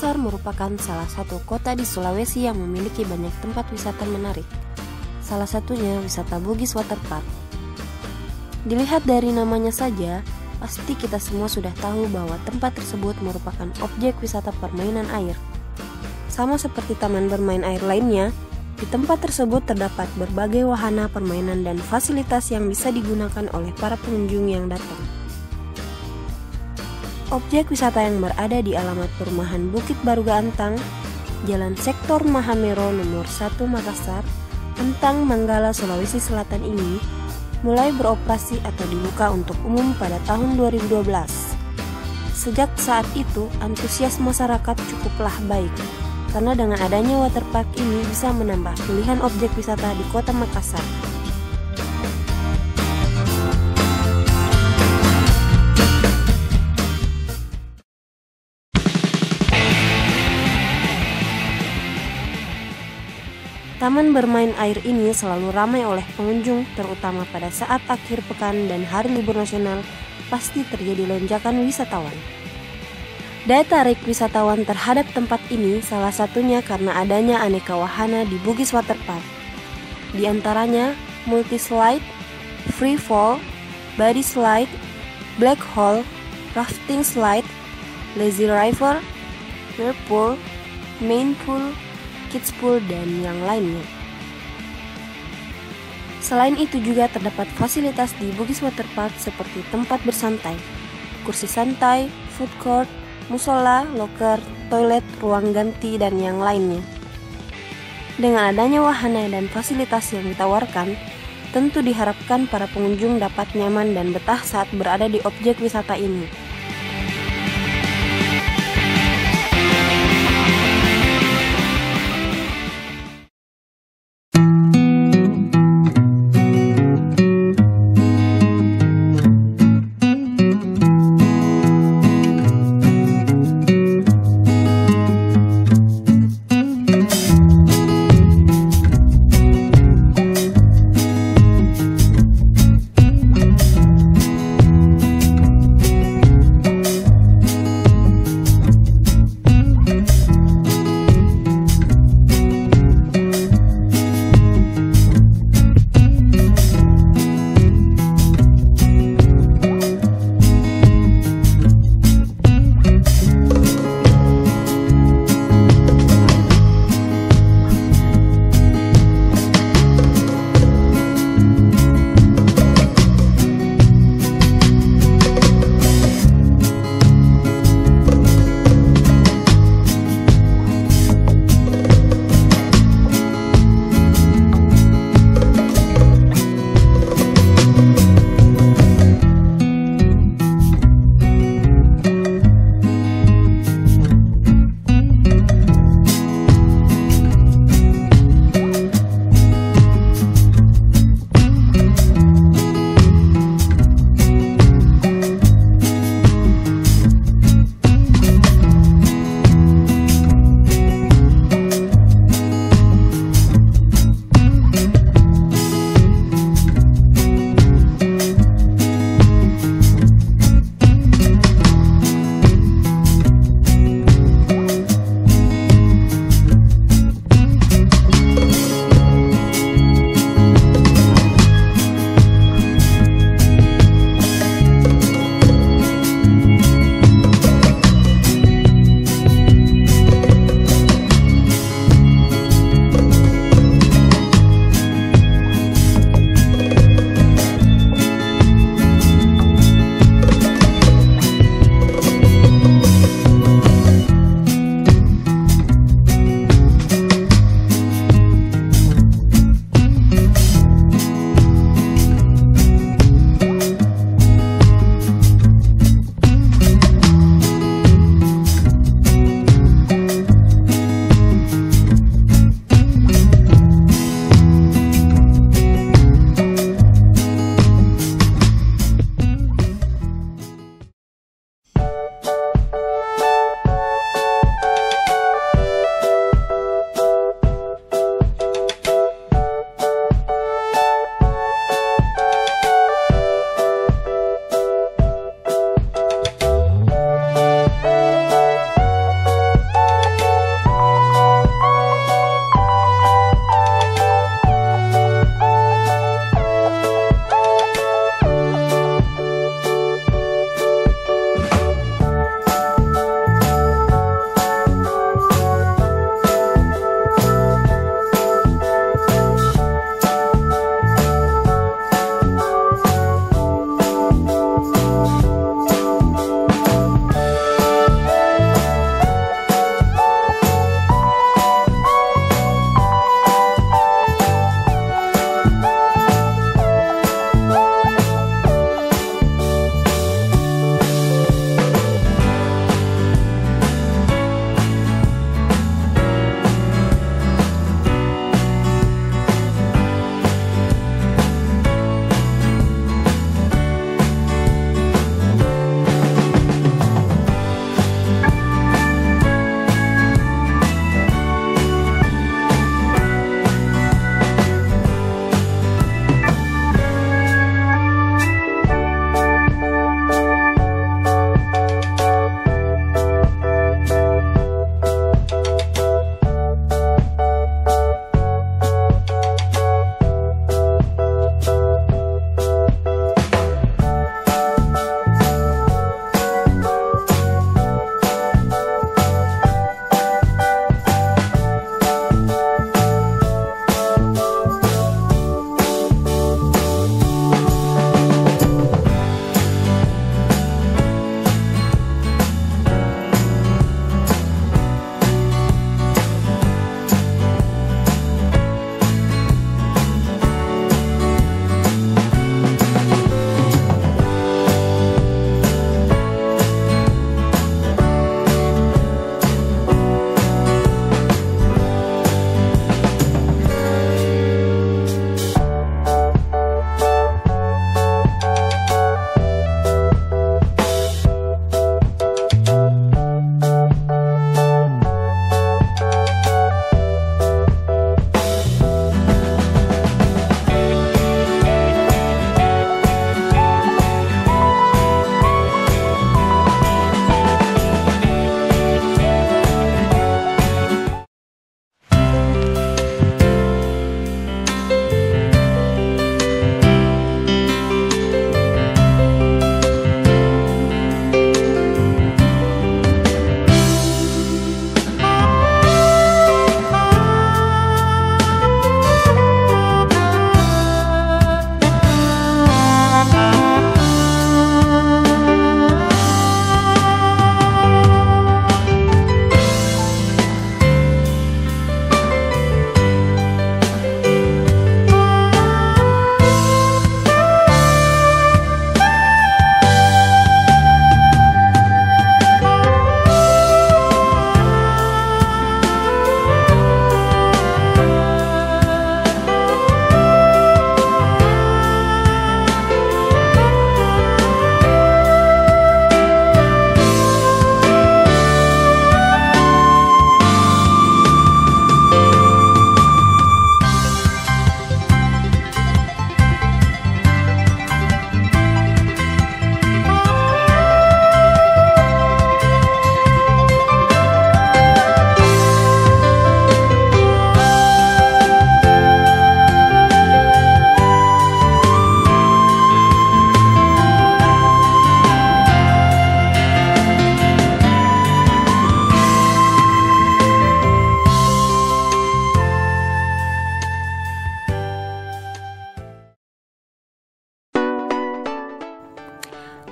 Makassar merupakan salah satu kota di Sulawesi yang memiliki banyak tempat wisata menarik. Salah satunya wisata Bugis Waterpark. Dilihat dari namanya saja, pasti kita semua sudah tahu bahwa tempat tersebut merupakan objek wisata permainan air. Sama seperti taman bermain air lainnya, di tempat tersebut terdapat berbagai wahana permainan dan fasilitas yang bisa digunakan oleh para pengunjung yang datang. Objek wisata yang berada di alamat perumahan Bukit Baruga Antang, Jalan Sektor Mahamero nomor 1 Makassar, Antang, Manggala, Sulawesi Selatan ini mulai beroperasi atau dibuka untuk umum pada tahun 2012. Sejak saat itu, antusias masyarakat cukuplah baik, karena dengan adanya waterpark ini bisa menambah pilihan objek wisata di kota Makassar. Taman bermain air ini selalu ramai oleh pengunjung, terutama pada saat akhir pekan dan hari libur nasional, pasti terjadi lonjakan wisatawan. Daya tarik wisatawan terhadap tempat ini salah satunya karena adanya aneka wahana di Bugis Waterpark. Di antaranya multi slide, free fall, body slide, black hole, rafting slide, lazy river, whirlpool, main pool, kids pool, dan yang lainnya. Selain itu juga terdapat fasilitas di Bugis Waterpark seperti tempat bersantai, kursi santai, food court, musola, loker, toilet, ruang ganti, dan yang lainnya. Dengan adanya wahana dan fasilitas yang ditawarkan, tentu diharapkan para pengunjung dapat nyaman dan betah saat berada di objek wisata ini.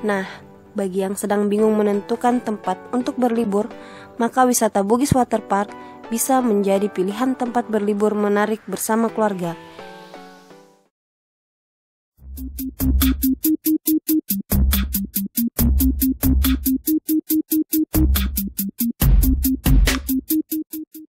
Nah, bagi yang sedang bingung menentukan tempat untuk berlibur, maka wisata Bugis Waterpark bisa menjadi pilihan tempat berlibur menarik bersama keluarga.